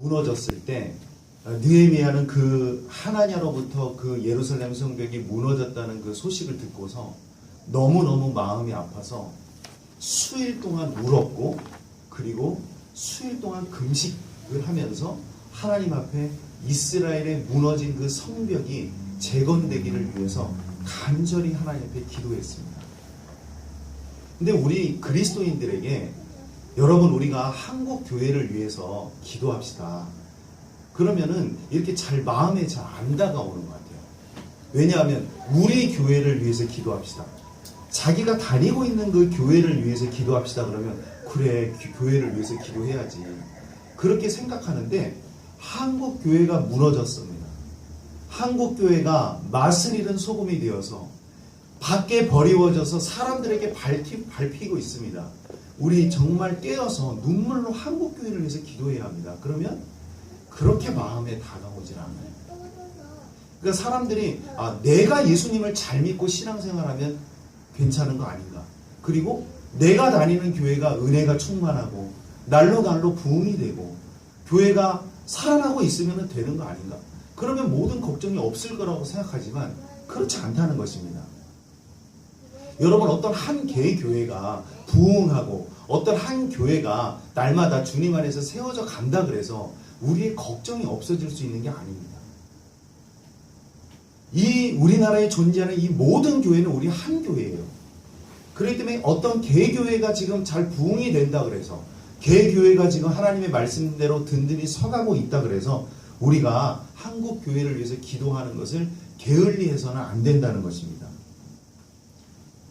무너졌을 때 느헤미야는 그 하나냐로부터 그 예루살렘 성벽이 무너졌다는 그 소식을 듣고서 너무너무 마음이 아파서 수일 동안 울었고, 그리고 수일 동안 금식을 하면서 하나님 앞에 이스라엘의 무너진 그 성벽이 재건되기를 위해서 간절히 하나님 앞에 기도했습니다. 근데 우리 그리스도인들에게, 여러분, 우리가 한국 교회를 위해서 기도합시다. 그러면은 이렇게 잘 마음에 잘 안 다가오는 것 같아요. 왜냐하면 우리 교회를 위해서 기도합시다. 자기가 다니고 있는 그 교회를 위해서 기도합시다 그러면, 그래, 교회를 위해서 기도해야지, 그렇게 생각하는데, 한국 교회가 무너졌습니다. 한국 교회가 맛을 잃은 소금이 되어서 밖에 버리워져서 사람들에게 밟히고 있습니다. 우리 정말 깨어서 눈물로 한국 교회를 위해서 기도해야 합니다. 그러면 그렇게 마음에 다가오질 않아요. 그러니까 사람들이 내가 예수님을 잘 믿고 신앙생활하면 괜찮은 거 아닌가, 그리고 내가 다니는 교회가 은혜가 충만하고 날로 날로 부흥이 되고 교회가 살아나고 있으면 되는 거 아닌가, 그러면 모든 걱정이 없을 거라고 생각하지만 그렇지 않다는 것입니다. 여러분, 어떤 한 개의 교회가 부흥하고 어떤 한 교회가 날마다 주님 안에서 세워져 간다 그래서 우리의 걱정이 없어질 수 있는 게 아닙니다. 이 우리나라에 존재하는 이 모든 교회는 우리 한 교회예요. 그렇기 때문에 어떤 개교회가 지금 잘 부흥이 된다 그래서, 개교회가 지금 하나님의 말씀대로 든든히 서가고 있다 그래서 우리가 한국 교회를 위해서 기도하는 것을 게을리해서는 안 된다는 것입니다.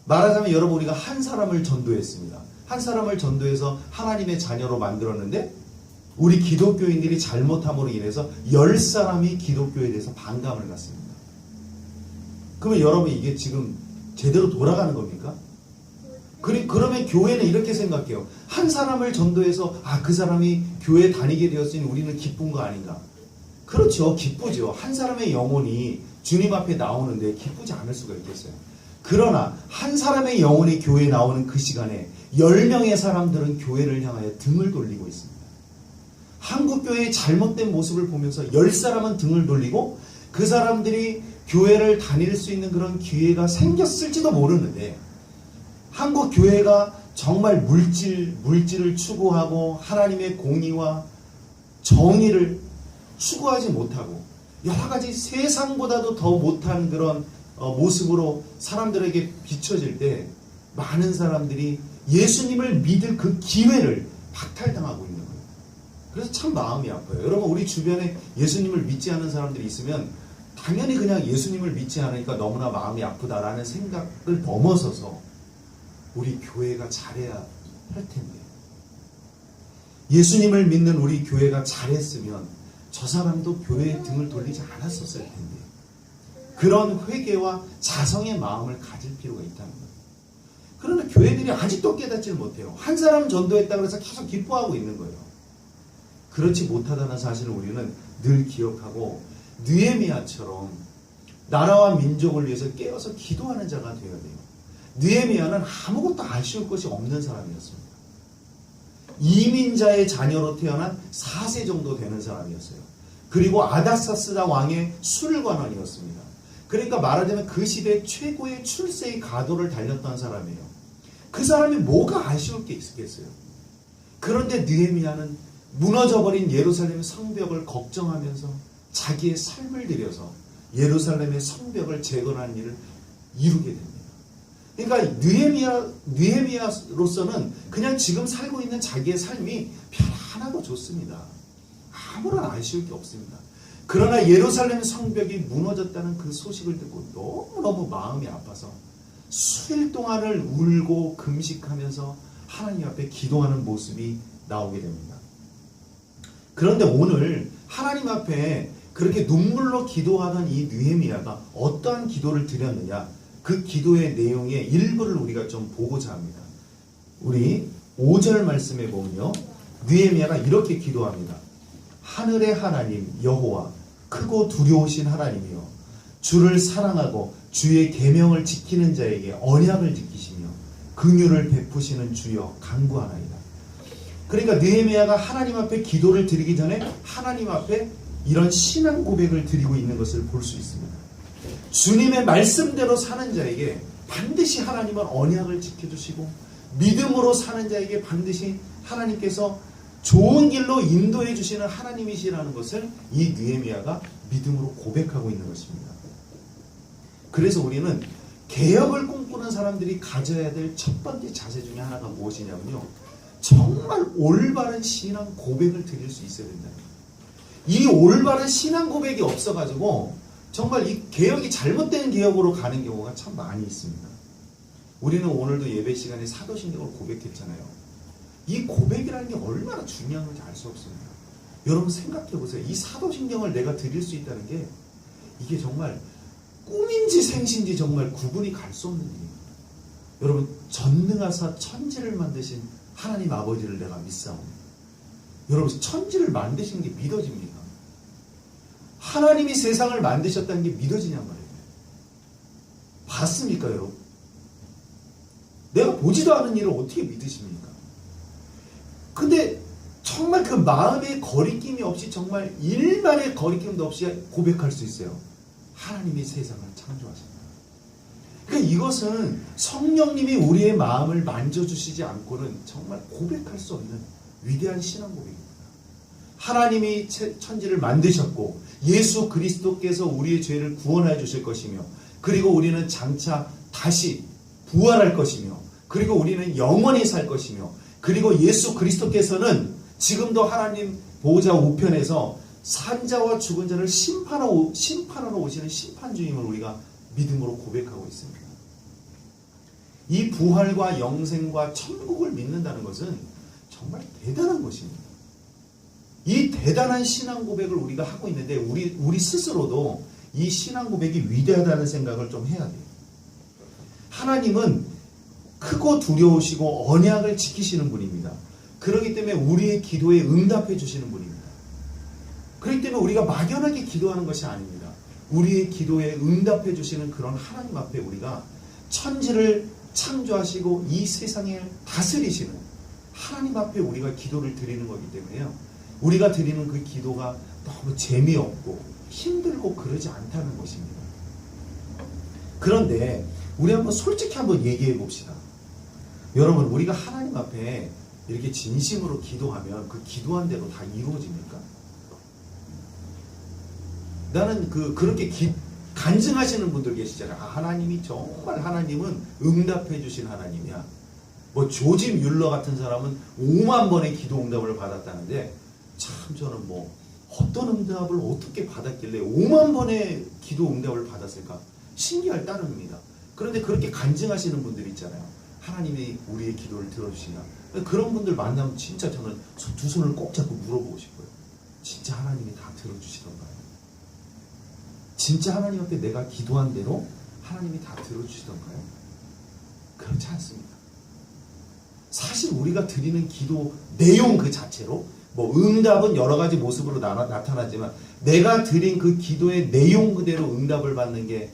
말하자면 여러분, 우리가 한 사람을 전도했습니다. 한 사람을 전도해서 하나님의 자녀로 만들었는데, 우리 기독교인들이 잘못함으로 인해서 10사람이 기독교에 대해서 반감을 갖습니다. 그러면 여러분, 이게 지금 제대로 돌아가는 겁니까? 그러면 교회는 이렇게 생각해요. 한 사람을 전도해서 그 사람이 교회 다니게 되었으니 우리는 기쁜 거 아닌가? 그렇죠, 기쁘죠. 한 사람의 영혼이 주님 앞에 나오는데 기쁘지 않을 수가 있겠어요. 그러나 한 사람의 영혼이 교회에 나오는 그 시간에 10명의 사람들은 교회를 향하여 등을 돌리고 있습니다. 한국교회의 잘못된 모습을 보면서 10사람은 등을 돌리고, 그 사람들이 교회를 다닐 수 있는 그런 기회가 생겼을지도 모르는데, 한국교회가 정말 물질을 추구하고 하나님의 공의와 정의를 추구하지 못하고 여러 가지 세상보다도 더 못한 그런 모습으로 사람들에게 비춰질 때, 많은 사람들이 예수님을 믿을 그 기회를 박탈당하고 있는 거예요. 그래서 참 마음이 아파요. 여러분, 우리 주변에 예수님을 믿지 않는 사람들이 있으면 당연히 그냥 예수님을 믿지 않으니까 너무나 마음이 아프다라는 생각을 넘어서서 우리 교회가 잘해야 할 텐데, 예수님을 믿는 우리 교회가 잘했으면 저 사람도 교회에 등을 돌리지 않았었을 텐데, 그런 회개와 자성의 마음을 가질 필요가 있다는 거예요. 그러나 교회들이 아직도 깨닫지를 못해요. 한 사람 전도했다고 해서 계속 기뻐하고 있는 거예요. 그렇지 못하다는 사실을 우리는 늘 기억하고, 느헤미야처럼 나라와 민족을 위해서 깨어서 기도하는 자가 되어야 돼요. 느헤미야는 아무것도 아쉬울 것이 없는 사람이었습니다. 이민자의 자녀로 태어난 4세 정도 되는 사람이었어요. 그리고 아닥사스다 왕의 술관원이었습니다. 그러니까 말하자면 그 시대 최고의 출세의 가도를 달렸던 사람이에요. 그 사람이 뭐가 아쉬울 게 있겠어요? 그런데 느헤미야는 무너져버린 예루살렘 성벽을 걱정하면서 자기의 삶을 들여서 예루살렘의 성벽을 재건하는 일을 이루게 됩니다. 그러니까 느헤미야로서는 그냥 지금 살고 있는 자기의 삶이 편안하고 좋습니다. 아무런 아쉬울 게 없습니다. 그러나 예루살렘 성벽이 무너졌다는 그 소식을 듣고 너무너무 마음이 아파서 수일 동안을 울고 금식하면서 하나님 앞에 기도하는 모습이 나오게 됩니다. 그런데 오늘 하나님 앞에 그렇게 눈물로 기도하던 이 느헤미야가 어떠한 기도를 드렸느냐, 그 기도의 내용의 일부를 우리가 좀 보고자 합니다. 우리 5절 말씀에 보면요, 느헤미야가 이렇게 기도합니다. 하늘의 하나님 여호와, 크고 두려우신 하나님이여, 주를 사랑하고 주의 계명을 지키는 자에게 언약을 지키시며 긍휼을 베푸시는 주여 간구하나이다. 그러니까 느헤미야가 하나님 앞에 기도를 드리기 전에 하나님 앞에 이런 신앙 고백을 드리고 있는 것을 볼 수 있습니다. 주님의 말씀대로 사는 자에게 반드시 하나님은 언약을 지켜주시고 믿음으로 사는 자에게 반드시 하나님께서 좋은 길로 인도해 주시는 하나님이시라는 것을 이 느헤미야가 믿음으로 고백하고 있는 것입니다. 그래서 우리는 개혁을 꿈꾸는 사람들이 가져야 될 첫 번째 자세 중에 하나가 무엇이냐면요, 정말 올바른 신앙 고백을 드릴 수 있어야 된다. 이 올바른 신앙 고백이 없어가지고 정말 이 개혁이 잘못된 개혁으로 가는 경우가 참 많이 있습니다. 우리는 오늘도 예배 시간에 사도신경을 고백했잖아요. 이 고백이라는 게 얼마나 중요한 건지 알 수 없습니다. 여러분 생각해 보세요. 이 사도신경을 내가 드릴 수 있다는 게 이게 정말 꿈인지 생신지 정말 구분이 갈 수 없는 일입니다. 여러분, 전능하사 천지를 만드신 하나님 아버지를 내가 믿사옵니다. 여러분, 천지를 만드신 게 믿어집니까? 하나님이 세상을 만드셨다는 게 믿어지냔 말이에요. 봤습니까, 여러분? 내가 보지도 않은 일을 어떻게 믿으십니까? 근데 정말 그 마음의 거리낌이 없이, 정말 일말의 거리낌도 없이 고백할 수 있어요. 하나님이 세상을 창조하셨다. 그러니까 이것은 성령님이 우리의 마음을 만져주시지 않고는 정말 고백할 수 없는 위대한 신앙 고백입니다. 하나님이 천지를 만드셨고 예수 그리스도께서 우리의 죄를 구원하여 주실 것이며, 그리고 우리는 장차 다시 부활할 것이며, 그리고 우리는 영원히 살 것이며, 그리고 예수 그리스도께서는 지금도 하나님 보호자 우편에서 산자와 죽은 자를 심판하러 오시는 심판주임을 우리가 믿음으로 고백하고 있습니다. 이 부활과 영생과 천국을 믿는다는 것은 정말 대단한 것입니다. 이 대단한 신앙 고백을 우리가 하고 있는데 우리 스스로도 이 신앙 고백이 위대하다는 생각을 좀 해야 돼요. 하나님은 크고 두려우시고 언약을 지키시는 분입니다. 그렇기 때문에 우리의 기도에 응답해 주시는 분입니다. 그렇기 때문에 우리가 막연하게 기도하는 것이 아닙니다. 우리의 기도에 응답해 주시는 그런 하나님 앞에 우리가 천지를 창조하시고 이 세상을 다스리시는 하나님 앞에 우리가 기도를 드리는 거기 때문에요, 우리가 드리는 그 기도가 너무 재미없고 힘들고 그러지 않다는 것입니다. 그런데 우리 한번 솔직히 한번 얘기해 봅시다. 여러분, 우리가 하나님 앞에 이렇게 진심으로 기도하면 그 기도한 대로 다 이루어집니까? 나는 그렇게 간증하시는 분들 계시잖아요. 하나님이 정말, 하나님은 응답해 주신 하나님이야. 뭐 조지 뮬러 같은 사람은 5만 번의 기도 응답을 받았다는데, 참 저는 뭐 어떤 응답을 어떻게 받았길래 5만 번의 기도 응답을 받았을까 신기할 따름입니다. 그런데 그렇게 간증하시는 분들 있잖아요. 하나님이 우리의 기도를 들어주시나. 그런 분들 만나면 진짜 저는 두 손을 꼭 잡고 물어보고 싶어요. 진짜 하나님이 다 들어주시던가요? 진짜 하나님 앞에 내가 기도한 대로 하나님이 다 들어주시던가요? 그렇지 않습니다. 사실 우리가 드리는 기도 내용 그 자체로, 뭐 응답은 여러 가지 모습으로 나타나지만 내가 드린 그 기도의 내용 그대로 응답을 받는 게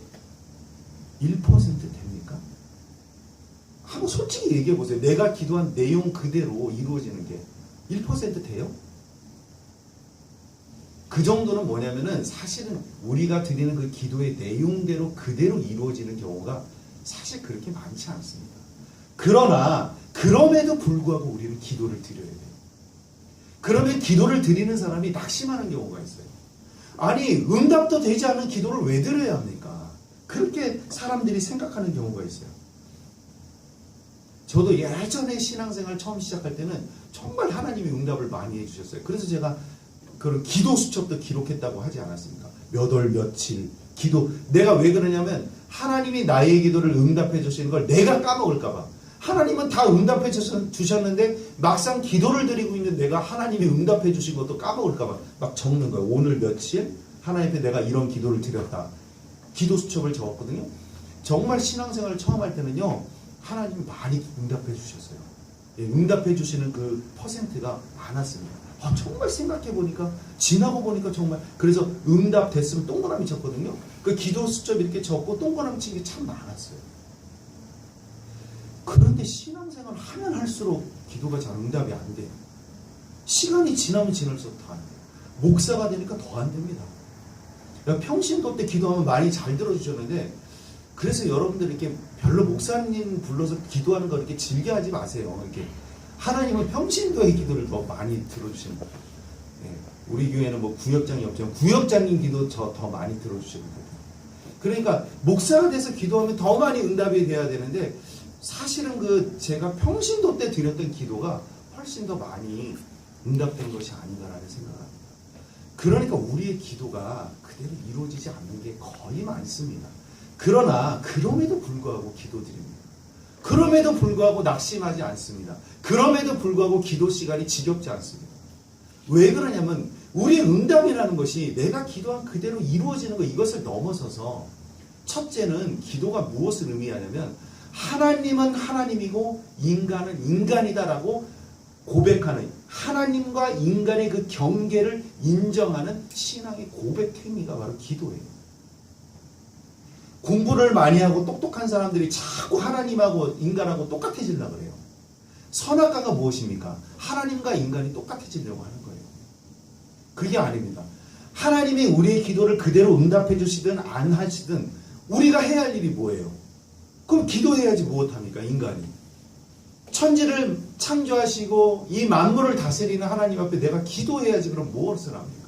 1% 됩니까? 한번 솔직히 얘기해 보세요. 내가 기도한 내용 그대로 이루어지는 게 1% 돼요? 그 정도는 뭐냐면은 사실은 우리가 드리는 그 기도의 내용대로 그대로 이루어지는 경우가 사실 그렇게 많지 않습니다. 그러나 그럼에도 불구하고 우리는 기도를 드려야 돼요. 그러면 기도를 드리는 사람이 낙심하는 경우가 있어요. 아니, 응답도 되지 않은 기도를 왜 드려야 합니까? 그렇게 사람들이 생각하는 경우가 있어요. 저도 예전에 신앙생활 처음 시작할 때는 정말 하나님이 응답을 많이 해주셨어요. 그래서 제가 그런 기도 수첩도 기록했다고 하지 않았습니까? 몇 월 며칠 기도. 내가 왜 그러냐면 하나님이 나의 기도를 응답해 주시는 걸 내가 까먹을까 봐. 하나님은 다 응답해 주셨는데 막상 기도를 드리고 있는 내가 하나님이 응답해 주신 것도 까먹을까 봐 막 적는 거예요. 오늘 며칠 하나님 앞에 내가 이런 기도를 드렸다. 기도 수첩을 적었거든요. 정말 신앙생활을 처음 할 때는요, 하나님이 많이 응답해 주셨어요. 응답해 주시는 그 퍼센트가 많았습니다. 정말 생각해 보니까, 지나고 보니까 정말, 그래서 응답 됐으면 동그라미 쳤거든요. 그 기도 수첩 이렇게 적고 동그라미 친 게 참 많았어요. 그런데 신앙생활 하면 할수록 기도가 잘 응답이 안 돼요. 시간이 지나면 지날수록 더 안 돼요. 목사가 되니까 더 안 됩니다. 평신도 때 기도하면 많이 잘 들어주셨는데, 그래서 여러분들 이렇게 별로 목사님 불러서 기도하는 거 이렇게 즐겨하지 마세요. 이렇게 하나님은 평신도의 기도를 더 많이 들어주시는 거예요. 네. 우리 교회는 뭐 구역장이 없지만 구역장님 기도 더 많이 들어주시는 거예요. 그러니까 목사가 돼서 기도하면 더 많이 응답이 돼야 되는데, 사실은 제가 평신도 때 드렸던 기도가 훨씬 더 많이 응답된 것이 아닌가라는 생각을 합니다. 그러니까 우리의 기도가 그대로 이루어지지 않는 게 거의 많습니다. 그러나 그럼에도 불구하고 기도드립니다. 그럼에도 불구하고 낙심하지 않습니다. 그럼에도 불구하고 기도 시간이 지겹지 않습니다. 왜 그러냐면 우리의 응답이라는 것이 내가 기도한 그대로 이루어지는 것, 이것을 넘어서서 첫째는 기도가 무엇을 의미하냐면 하나님은 하나님이고 인간은 인간이다라고 고백하는, 하나님과 인간의 그 경계를 인정하는 신앙의 고백 행위가 바로 기도예요. 공부를 많이 하고 똑똑한 사람들이 자꾸 하나님하고 인간하고 똑같아지려고 그래요. 선악과가 무엇입니까? 하나님과 인간이 똑같아지려고 하는 거예요. 그게 아닙니다. 하나님이 우리의 기도를 그대로 응답해 주시든 안 하시든 우리가 해야 할 일이 뭐예요? 그럼 기도해야지 무엇합니까? 인간이. 천지를 창조하시고 이 만물을 다스리는 하나님 앞에 내가 기도해야지. 그럼 무엇을 합니까?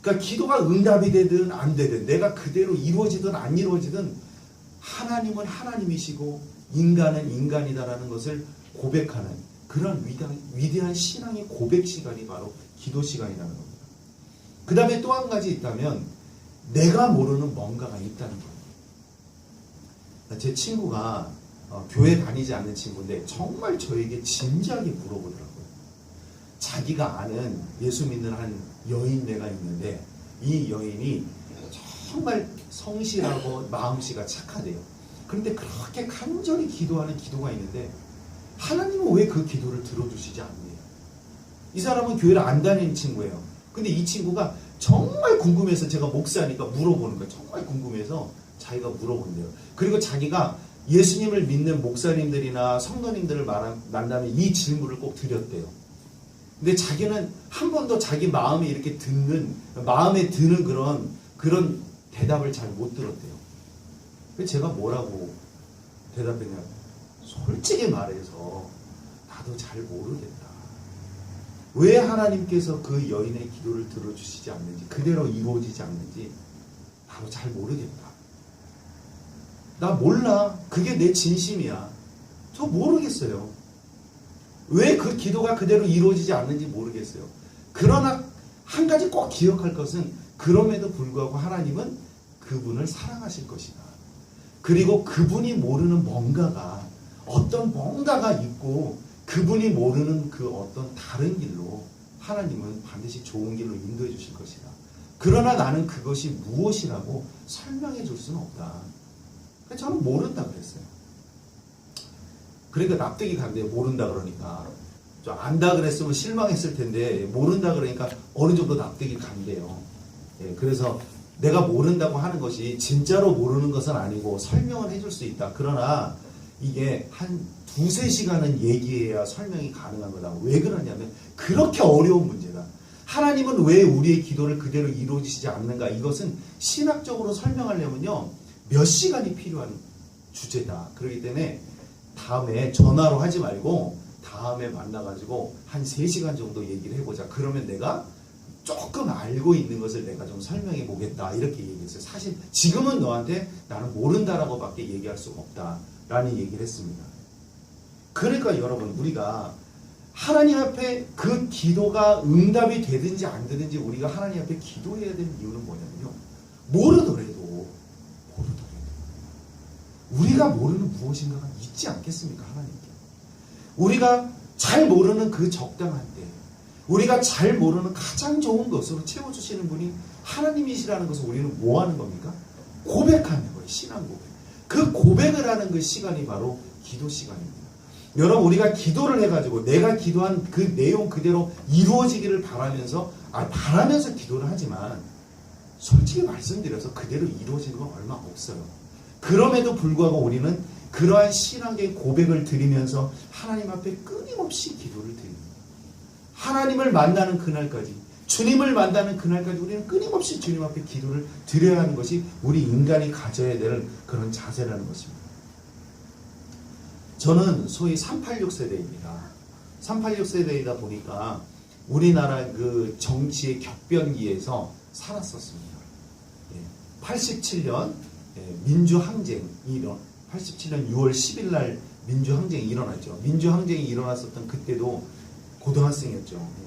그러니까 기도가 응답이 되든 안 되든 내가 그대로 이루어지든 안 이루어지든 하나님은 하나님이시고 인간은 인간이다라는 것을 고백하는 그런 위대한 신앙의 고백 시간이 바로 기도 시간이라는 겁니다. 그 다음에 또 한 가지 있다면 내가 모르는 뭔가가 있다는 겁니다. 제 친구가 교회 다니지 않는 친구인데 정말 저에게 진지하게 물어보더라고요. 자기가 아는 예수 믿는 한 여인네가 있는데 이 여인이 정말 성실하고 마음씨가 착하대요. 그런데 그렇게 간절히 기도하는 기도가 있는데 하나님은 왜 그 기도를 들어주시지 않네요. 이 사람은 교회를 안 다니는 친구예요. 근데 이 친구가 정말 궁금해서 제가 목사니까 물어보는 거예요. 정말 궁금해서 자기가 물어본대요. 그리고 자기가 예수님을 믿는 목사님들이나 성도님들을 만나면 이 질문을 꼭 드렸대요. 근데 자기는 한 번도 자기 마음에 이렇게 마음에 드는 그런 대답을 잘 못 들었대요. 그래서 제가 뭐라고 대답했냐. 솔직히 말해서 나도 잘 모르겠다. 왜 하나님께서 그 여인의 기도를 들어주시지 않는지, 그대로 이루어지지 않는지 나도 잘 모르겠다. 나 몰라. 그게 내 진심이야. 저 모르겠어요. 왜 그 기도가 그대로 이루어지지 않는지 모르겠어요. 그러나 한 가지 꼭 기억할 것은 그럼에도 불구하고 하나님은 그분을 사랑하실 것이다. 그리고 그분이 모르는 어떤 뭔가가 있고 그분이 모르는 그 어떤 다른 길로 하나님은 반드시 좋은 길로 인도해 주실 것이다. 그러나 나는 그것이 무엇이라고 설명해 줄 수는 없다. 저는 모른다 그랬어요. 그러니까 납득이 간대요. 모른다 그러니까. 좀 안다 그랬으면 실망했을 텐데 모른다 그러니까 어느 정도 납득이 간대요. 예, 그래서 내가 모른다고 하는 것이 진짜로 모르는 것은 아니고 설명을 해줄 수 있다. 그러나 이게 한 두세 시간은 얘기해야 설명이 가능한 거다. 왜 그러냐면 그렇게 어려운 문제다. 하나님은 왜 우리의 기도를 그대로 이루어지지 않는가? 이것은 신학적으로 설명하려면요. 몇 시간이 필요한 주제다. 그렇기 때문에 다음에 전화로 하지 말고 다음에 만나가지고 한 3시간 정도 얘기를 해보자. 그러면 내가 조금 알고 있는 것을 내가 좀 설명해 보겠다. 이렇게 얘기했어요. 사실 지금은 너한테 나는 모른다라고 밖에 얘기할 수가 없다. 라는 얘기를 했습니다. 그러니까 여러분 우리가 하나님 앞에 그 기도가 응답이 되든지 안 되든지 우리가 하나님 앞에 기도해야 되는 이유는 뭐냐면요. 모르더라도 우리가 모르는 무엇인가가 있지 않겠습니까? 하나님께. 우리가 잘 모르는 그 적당한 때, 우리가 잘 모르는 가장 좋은 것으로 채워주시는 분이 하나님이시라는 것을 우리는 뭐 하는 겁니까? 고백하는 거예요. 신앙 고백. 그 고백을 하는 그 시간이 바로 기도 시간입니다. 여러분 우리가 기도를 해가지고 내가 기도한 그 내용 그대로 이루어지기를 바라면서 기도를 하지만 솔직히 말씀드려서 그대로 이루어지는 건 얼마 없어요. 그럼에도 불구하고 우리는 그러한 신앙의 고백을 드리면서 하나님 앞에 끊임없이 기도를 드립니다. 하나님을 만나는 그날까지, 주님을 만나는 그날까지 우리는 끊임없이 주님 앞에 기도를 드려야 하는 것이 우리 인간이 가져야 될 그런 자세라는 것입니다. 저는 소위 386 세대입니다. 386 세대이다 보니까 우리나라 그 정치의 격변기에서 살았었습니다. 87년 민주항쟁이 87년 6월 10일 날 민주항쟁이 일어났죠. 민주항쟁이 일어났었던 그때도 고등학생이었죠.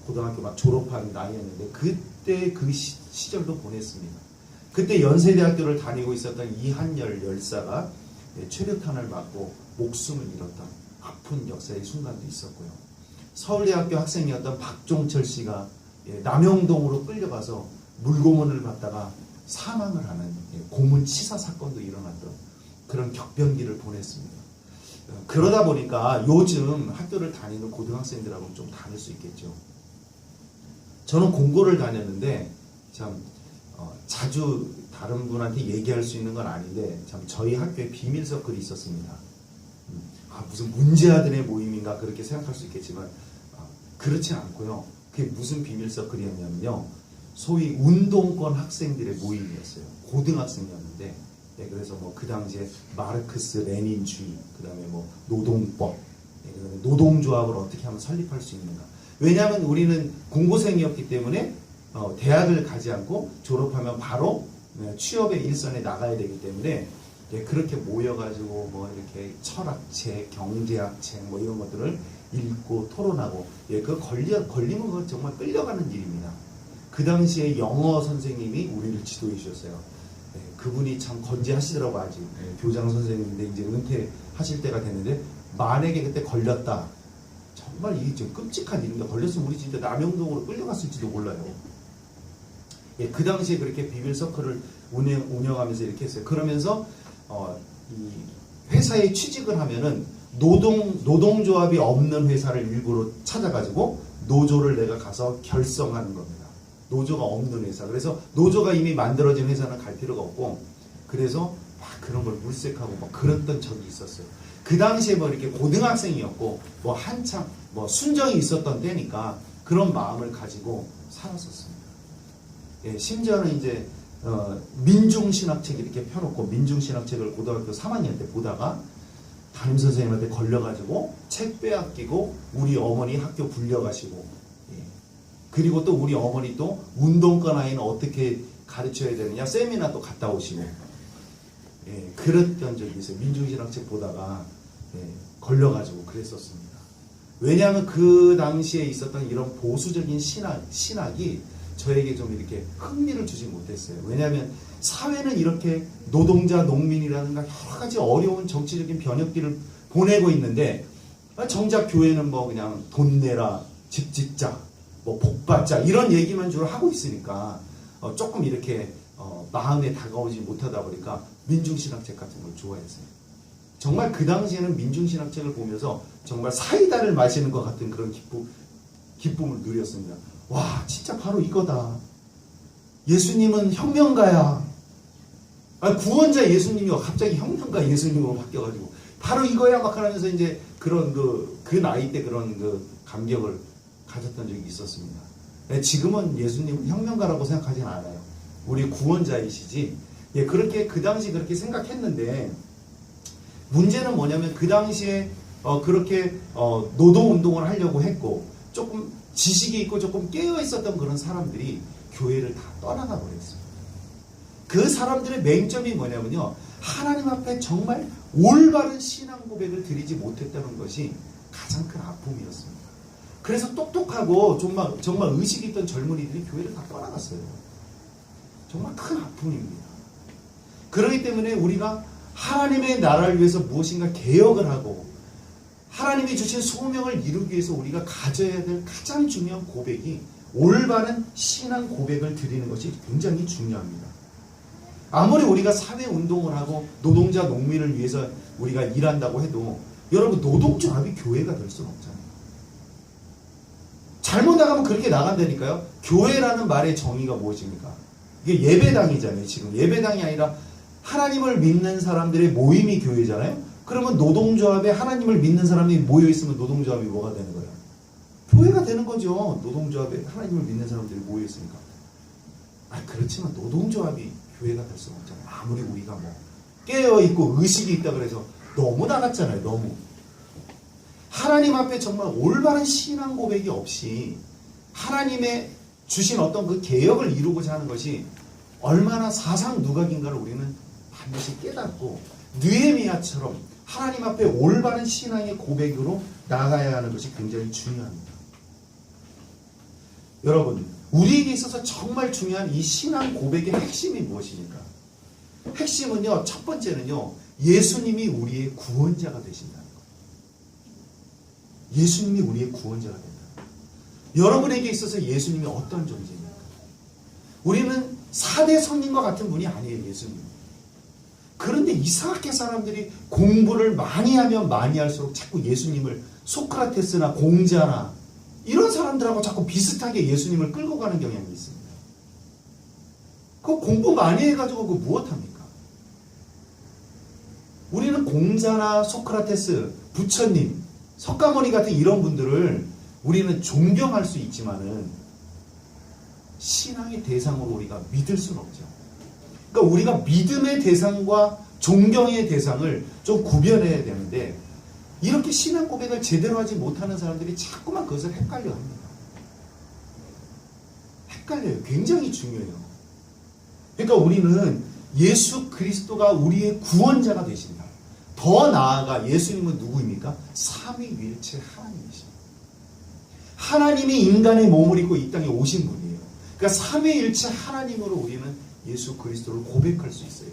고등학교 막 졸업한 나이였는데 그때 그 시절도 보냈습니다. 그때 연세대학교를 다니고 있었던 이한열 열사가 최루탄을 맞고 목숨을 잃었던 아픈 역사의 순간도 있었고요. 서울대학교 학생이었던 박종철 씨가 남영동으로 끌려가서 물고문을 받다가 사망을 하는 고문치사 사건도 일어났던 그런 격변기를 보냈습니다. 그러다 보니까 요즘 학교를 다니는 고등학생들하고는 좀 다를 수 있겠죠. 저는 공고를 다녔는데 참 자주 다른 분한테 얘기할 수 있는 건 아닌데 참 저희 학교에 비밀 서클이 있었습니다. 무슨 문제아들의 모임인가 그렇게 생각할 수 있겠지만 그렇지 않고요. 그게 무슨 비밀 서클이었냐면요. 소위 운동권 학생들의 모임이었어요. 고등학생이었는데 그래서 뭐 그 당시에 마르크스 레닌주의, 그 다음에 뭐 노동법, 그다음에 노동조합을 어떻게 하면 설립할 수 있는가. 왜냐하면 우리는 공고생이었기 때문에 대학을 가지 않고 졸업하면 바로 취업의 일선에 나가야 되기 때문에 그렇게 모여가지고 뭐 이렇게 철학책, 경제학책 뭐 이런 것들을 읽고 토론하고 그 걸리면 그건 정말 끌려가는 일입니다. 그 당시에 영어 선생님이 우리를 지도해 주셨어요. 그분이 참 건재하시더라고 아직. 교장 선생님인데 이제 은퇴하실 때가 됐는데 만약에 그때 걸렸다. 정말 이게 좀 끔찍한 일인데 걸렸으면 우리 진짜 남영동으로 끌려갔을지도 몰라요. 그 당시에 그렇게 비밀 서클을 운영하면서 이렇게 했어요. 그러면서 이 회사에 취직을 하면은 노동조합이 없는 회사를 일부러 찾아가지고 노조를 내가 가서 결성하는 겁니다. 노조가 없는 회사. 그래서 노조가 이미 만들어진 회사는 갈 필요가 없고 그래서 막 그런 걸 물색하고 막 그랬던 적이 있었어요. 그 당시에 뭐 이렇게 고등학생이었고 뭐 한창 뭐 순정이 있었던 때니까 그런 마음을 가지고 살았었습니다. 심지어는 이제 민중신학책 이렇게 펴놓고 민중신학책을 고등학교 3학년 때 보다가 담임선생님한테 걸려가지고 책 빼앗기고 우리 어머니 학교 불려가시고 그리고 또 우리 어머니 또 운동권 아이는 어떻게 가르쳐야 되느냐 세미나 또 갔다 오시고 그랬던 적이 있어요. 민중신학책 보다가 걸려가지고 그랬었습니다. 왜냐하면 그 당시에 있었던 이런 보수적인 신학이 저에게 좀 이렇게 흥미를 주지 못했어요. 왜냐하면 사회는 이렇게 노동자, 농민이라든가 여러 가지 어려운 정치적인 변혁기를 보내고 있는데 정작 교회는 뭐 그냥 돈 내라, 집 짓자, 뭐 복 받자 이런 얘기만 주로 하고 있으니까 조금 이렇게 마음에 다가오지 못하다 보니까 민중신학책 같은 걸 좋아했어요. 정말 그 당시에는 민중신학책을 보면서 정말 사이다를 마시는 것 같은 그런 기쁨을 누렸습니다. 와, 진짜 바로 이거다. 예수님은 혁명가야. 구원자 예수님이 갑자기 혁명가 예수님으로 바뀌어가지고 바로 이거야 막 하면서 이제 그런 그 나이 때 그런 그 감격을 가졌던 적이 있었습니다. 지금은 예수님은 혁명가라고 생각하진 않아요. 우리 구원자이시지. 그렇게 그 당시 그렇게 생각했는데 문제는 뭐냐면 그 당시에 그렇게 노동운동을 하려고 했고 조금 지식이 있고 조금 깨어 있었던 그런 사람들이 교회를 다 떠나가 버렸어요. 그 사람들의 맹점이 뭐냐면요. 하나님 앞에 정말 올바른 신앙 고백을 드리지 못했다는 것이 가장 큰 아픔이었습니다. 그래서 똑똑하고 정말 의식이 있던 젊은이들이 교회를 다 떠나갔어요. 정말 큰 아픔입니다. 그렇기 때문에 우리가 하나님의 나라를 위해서 무엇인가 개혁을 하고 하나님이 주신 소명을 이루기 위해서 우리가 가져야 될 가장 중요한 고백이 올바른 신앙 고백을 드리는 것이 굉장히 중요합니다. 아무리 우리가 사회운동을 하고 노동자 농민을 위해서 우리가 일한다고 해도 여러분 노동조합이 교회가 될 수는 없잖아요. 잘못 나가면 그렇게 나간다니까요. 교회라는 말의 정의가 무엇입니까? 이게 예배당이잖아요. 지금 예배당이 아니라 하나님을 믿는 사람들의 모임이 교회잖아요. 그러면 노동조합에 하나님을 믿는 사람이 모여있으면 노동조합이 뭐가 되는 거예요? 교회가 되는 거죠. 노동조합에 하나님을 믿는 사람들이 모여있으니까. 그렇지만 노동조합이 교회가 될 수는 없잖아요. 아무리 우리가 뭐 깨어있고 의식이 있다 그래서 너무 나갔잖아요. 너무. 하나님 앞에 정말 올바른 신앙 고백이 없이 하나님의 주신 어떤 그 개혁을 이루고자 하는 것이 얼마나 사상 누각인가를 우리는 반드시 깨닫고 느헤미야처럼 하나님 앞에 올바른 신앙의 고백으로 나아가야 하는 것이 굉장히 중요합니다. 여러분, 우리에게 있어서 정말 중요한 이 신앙 고백의 핵심이 무엇입니까? 핵심은요, 첫 번째는요, 예수님이 우리의 구원자가 되신다는 거예요. 예수님이 우리의 구원자가 된다. 여러분에게 있어서 예수님이 어떤 존재입니까? 우리는 4대 성인과 같은 분이 아니에요, 예수님. 그런데 이상하게 사람들이 공부를 많이 하면 많이 할수록 자꾸 예수님을 소크라테스나 공자나 이런 사람들하고 자꾸 비슷하게 예수님을 끌고 가는 경향이 있습니다. 그 공부 많이 해가지고 그 무엇합니까? 우리는 공자나 소크라테스, 부처님, 석가모니 같은 이런 분들을 우리는 존경할 수 있지만은 신앙의 대상으로 우리가 믿을 수는 없죠. 그러니까 우리가 믿음의 대상과 존경의 대상을 좀 구별해야 되는데 이렇게 신앙 고백을 제대로 하지 못하는 사람들이 자꾸만 그것을 헷갈려 합니다. 헷갈려요. 굉장히 중요해요. 그러니까 우리는 예수 그리스도가 우리의 구원자가 되신다. 더 나아가 예수님은 누구입니까? 삼위일체 하나님이십니다. 하나님이 인간의 몸을 입고 이 땅에 오신 분이에요. 그러니까 삼위일체 하나님으로 우리는 예수 그리스도를 고백할 수 있어요.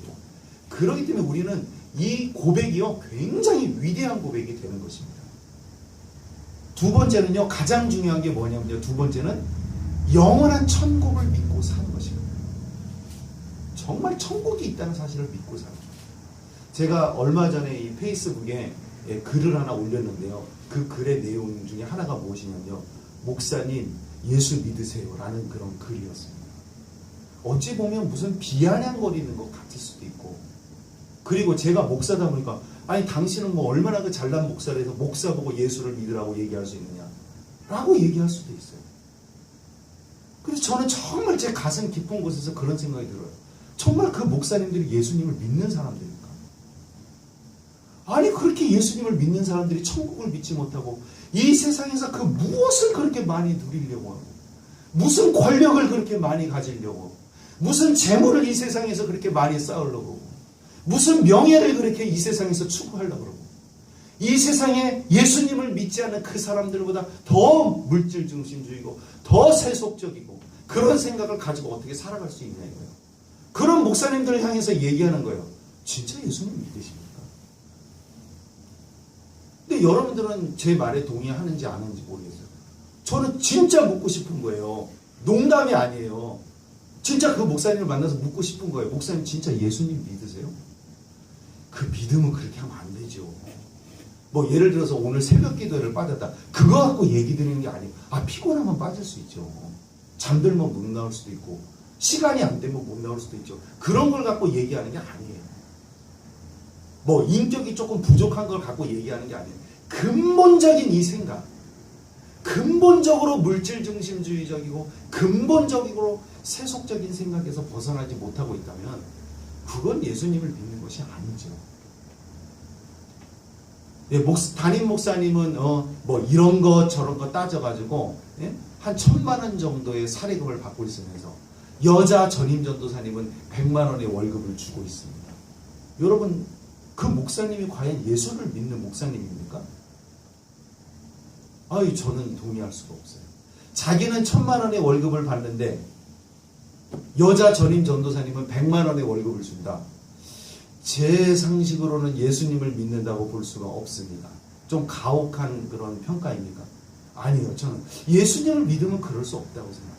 그렇기 때문에 우리는 이 고백이요 굉장히 위대한 고백이 되는 것입니다. 두 번째는요, 가장 중요한 게 뭐냐면요, 두 번째는 영원한 천국을 믿고 사는 것입니다. 정말 천국이 있다는 사실을 믿고 사는 거예요. 제가 얼마 전에 이 페이스북에 글을 하나 올렸는데요. 그 글의 내용 중에 하나가 무엇이냐면요, 목사님 예수 믿으세요 라는 그런 글이었습니다. 어찌 보면 무슨 비아냥거리는 것 같을 수도 있고, 그리고 제가 목사다 보니까 아니 당신은 뭐 얼마나 그 잘난 목사를 해서 목사 보고 예수를 믿으라고 얘기할 수 있느냐 라고 얘기할 수도 있어요. 그래서 저는 정말 제 가슴 깊은 곳에서 그런 생각이 들어요. 정말 그 목사님들이 예수님을 믿는 사람들입니까? 아니 그렇게 예수님을 믿는 사람들이 천국을 믿지 못하고 이 세상에서 그 무엇을 그렇게 많이 누리려고 하고, 무슨 권력을 그렇게 많이 가지려고, 무슨 재물을 이 세상에서 그렇게 많이 쌓으려고, 무슨 명예를 그렇게 이 세상에서 추구하려고 그러고, 이 세상에 예수님을 믿지 않는 그 사람들보다 더 물질 중심주의고 더 세속적이고 그런 생각을 가지고 어떻게 살아갈 수 있냐 이거예요. 그런 목사님들을 향해서 얘기하는 거예요. 진짜 예수님 믿으십니까? 근데 여러분들은 제 말에 동의하는지 안 하는지 모르겠어요. 저는 진짜 묻고 싶은 거예요. 농담이 아니에요. 진짜 그 목사님을 만나서 묻고 싶은 거예요. 목사님 진짜 예수님 믿으세요? 그 믿음은 그렇게 하면 안 되죠. 뭐 예를 들어서 오늘 새벽 기도를 빠졌다. 그거 갖고 얘기 드리는 게 아니에요. 피곤하면 빠질 수 있죠. 잠들면 못 나올 수도 있고 시간이 안 되면 못 나올 수도 있죠. 그런 걸 갖고 얘기하는 게 아니에요. 뭐 인격이 조금 부족한 걸 갖고 얘기하는 게 아니에요. 근본적인 이 생각, 근본적으로 물질 중심주의적이고 근본적으로 세속적인 생각에서 벗어나지 못하고 있다면 그건 예수님을 믿는 것이 아니죠. 예, 담임 목사님은 뭐 이런 거 저런 거 따져가지고 한 1,000만 원 정도의 사례금을 받고 있으면서 여자 전임 전도사님은 100만 원의 월급을 주고 있습니다. 여러분 그 목사님이 과연 예수를 믿는 목사님입니까? 저는 동의할 수가 없어요. 자기는 1,000만 원의 월급을 받는데 여자 전임 전도사님은 100만 원의 월급을 준다. 제 상식으로는 예수님을 믿는다고 볼 수가 없습니다. 좀 가혹한 그런 평가입니까? 아니요. 저는 예수님을 믿으면 그럴 수 없다고 생각해요.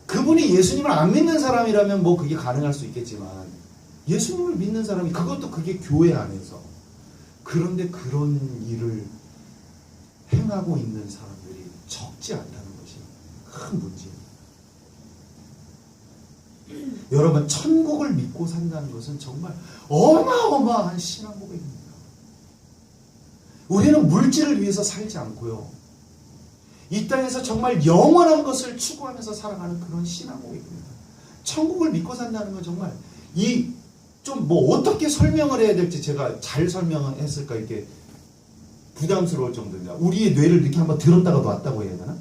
그분이 예수님을 안 믿는 사람이라면 뭐 그게 가능할 수 있겠지만 예수님을 믿는 사람이, 그것도 그게 교회 안에서, 그런데 그런 일을 행하고 있는 사람들이 적지 않다는 것이 큰 문제입니다. 여러분 천국을 믿고 산다는 것은 정말 어마어마한 신앙 고백입니다. 우리는 물질을 위해서 살지 않고요. 이 땅에서 정말 영원한 것을 추구하면서 살아가는 그런 신앙 고백입니다. 천국을 믿고 산다는 건 정말 이 좀 뭐 어떻게 설명을 해야 될지 제가 잘 설명했을까 이렇게 부담스러울 정도입니다. 우리의 뇌를 이렇게 한번 들었다가 놨다고 해야 되나?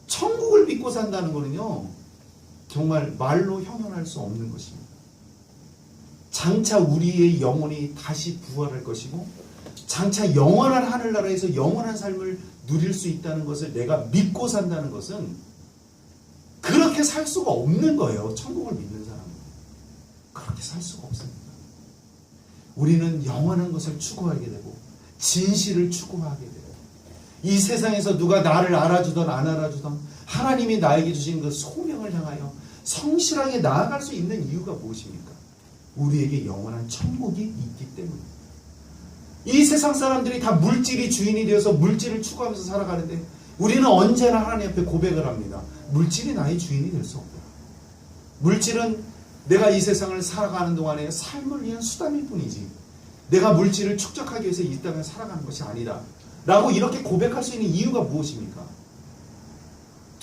천국을 믿고 산다는 거는요, 정말 말로 형용할 수 없는 것입니다. 장차 우리의 영혼이 다시 부활할 것이고, 장차 영원한 하늘나라에서 영원한 삶을 누릴 수 있다는 것을 내가 믿고 산다는 것은 그렇게 살 수가 없는 거예요. 천국을 믿는 사람은. 그렇게 살 수가 없습니다. 우리는 영원한 것을 추구하게 되고 진실을 추구하게 돼요. 이 세상에서 누가 나를 알아주던 안 알아주던 하나님이 나에게 주신 그 소명을 향하여 성실하게 나아갈 수 있는 이유가 무엇입니까? 우리에게 영원한 천국이 있기 때문입니다. 이 세상 사람들이 다 물질이 주인이 되어서 물질을 추구하면서 살아가는데 우리는 언제나 하나님 앞에 고백을 합니다. 물질이 나의 주인이 될 수 없다. 물질은 내가 이 세상을 살아가는 동안에 삶을 위한 수단일 뿐이지 내가 물질을 축적하기 위해서 이 땅을 살아가는 것이 아니다 라고 이렇게 고백할 수 있는 이유가 무엇입니까?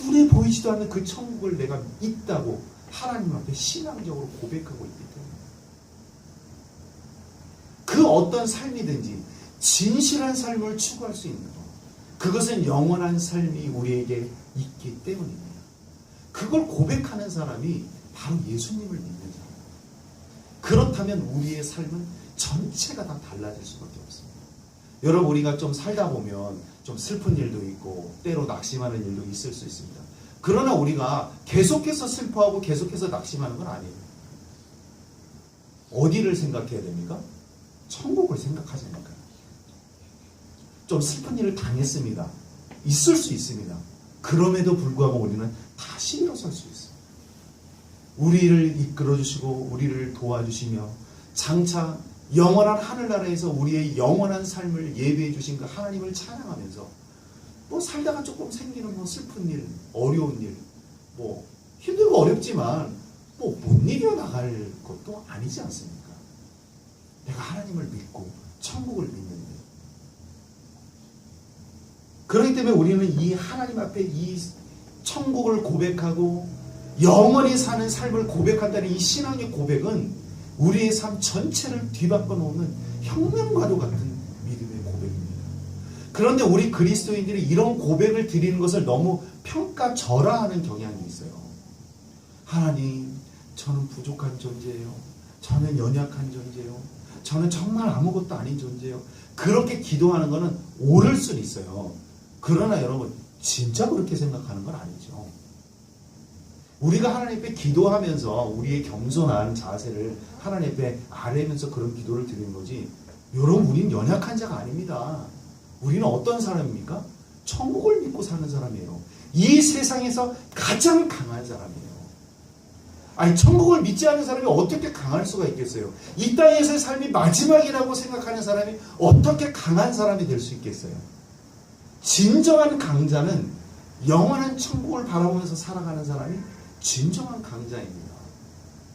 눈에 보이지도 않는 그 천국을 내가 있다고 하나님 앞에 신앙적으로 고백하고 있기 때문에 그 어떤 삶이든지 진실한 삶을 추구할 수 있는 것, 그것은 영원한 삶이 우리에게 있기 때문입니다. 그걸 고백하는 사람이 바로 예수님을 믿는 사람. 그렇다면 우리의 삶은 전체가 다 달라질 수밖에 없습니다. 여러분, 우리가 좀 살다 보면 좀 슬픈 일도 있고 때로 낙심하는 일도 있을 수 있습니다. 그러나 우리가 계속해서 슬퍼하고 계속해서 낙심하는 건 아니에요. 어디를 생각해야 됩니까? 천국을 생각하지 않을까요? 좀 슬픈 일을 당했습니다. 있을 수 있습니다. 그럼에도 불구하고 우리는 다시 일어설 수 있어요. 우리를 이끌어주시고 우리를 도와주시며 장차 영원한 하늘나라에서 우리의 영원한 삶을 예비해 주신 그 하나님을 찬양하면서 뭐 살다가 조금 생기는 뭐 슬픈 일, 어려운 일, 뭐 힘들고 어렵지만 뭐 못 이겨나갈 것도 아니지 않습니까? 내가 하나님을 믿고 천국을 믿는데, 그렇기 때문에 우리는 이 하나님 앞에 이 천국을 고백하고 영원히 사는 삶을 고백한다는 이 신앙의 고백은 우리의 삶 전체를 뒤바꿔 놓는 혁명과도 같은 믿음의 고백입니다. 그런데 우리 그리스도인들이 이런 고백을 드리는 것을 너무 평가절하하는 경향이 있어요. 하나님, 저는 부족한 존재예요. 저는 연약한 존재예요. 저는 정말 아무것도 아닌 존재예요. 그렇게 기도하는 것은 옳을 수는 있어요. 그러나 여러분, 진짜 그렇게 생각하는 건 아니죠. 우리가 하나님 앞에 기도하면서 우리의 겸손한 자세를 하나님 앞에 아뢰면서 그런 기도를 드리는 거지, 여러분, 우리는 연약한 자가 아닙니다. 우리는 어떤 사람입니까? 천국을 믿고 사는 사람이에요. 이 세상에서 가장 강한 사람이에요. 아니, 천국을 믿지 않는 사람이 어떻게 강할 수가 있겠어요? 이 땅에서의 삶이 마지막이라고 생각하는 사람이 어떻게 강한 사람이 될 수 있겠어요? 진정한 강자는 영원한 천국을 바라보면서 살아가는 사람이 진정한 강자입니다.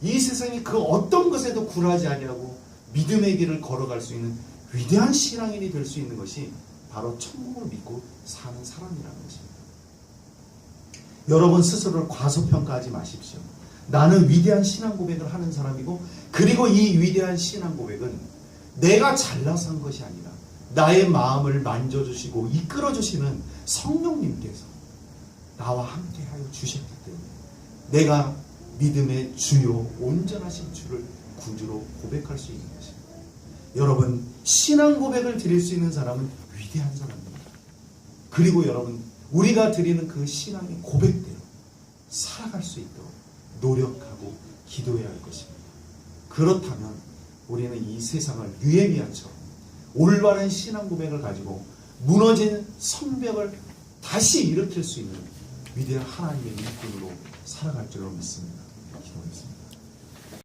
이 세상이 그 어떤 것에도 굴하지 아니하고 믿음의 길을 걸어갈 수 있는 위대한 신앙인이 될 수 있는 것이 바로 천국을 믿고 사는 사람이라는 것입니다. 여러분 스스로를 과소평가하지 마십시오. 나는 위대한 신앙 고백을 하는 사람이고, 그리고 이 위대한 신앙 고백은 내가 잘나서 한 것이 아니라 나의 마음을 만져주시고 이끌어주시는 성령님께서 나와 함께하여 주셨기 때문에 내가 믿음의 주요 온전하신 주를 구주로 고백할 수 있는 것입니다. 여러분, 신앙 고백을 드릴 수 있는 사람은 위대한 사람입니다. 그리고 여러분, 우리가 드리는 그 신앙의 고백대로 살아갈 수 있도록 노력하고 기도해야 할 것입니다. 그렇다면 우리는 이 세상을 느헤미야처럼 올바른 신앙 고백을 가지고 무너진 성벽을 다시 일으킬 수 있는 위대한 하나님의 일꾼으로 살아갈 줄로 믿습니다. 기도하겠습니다.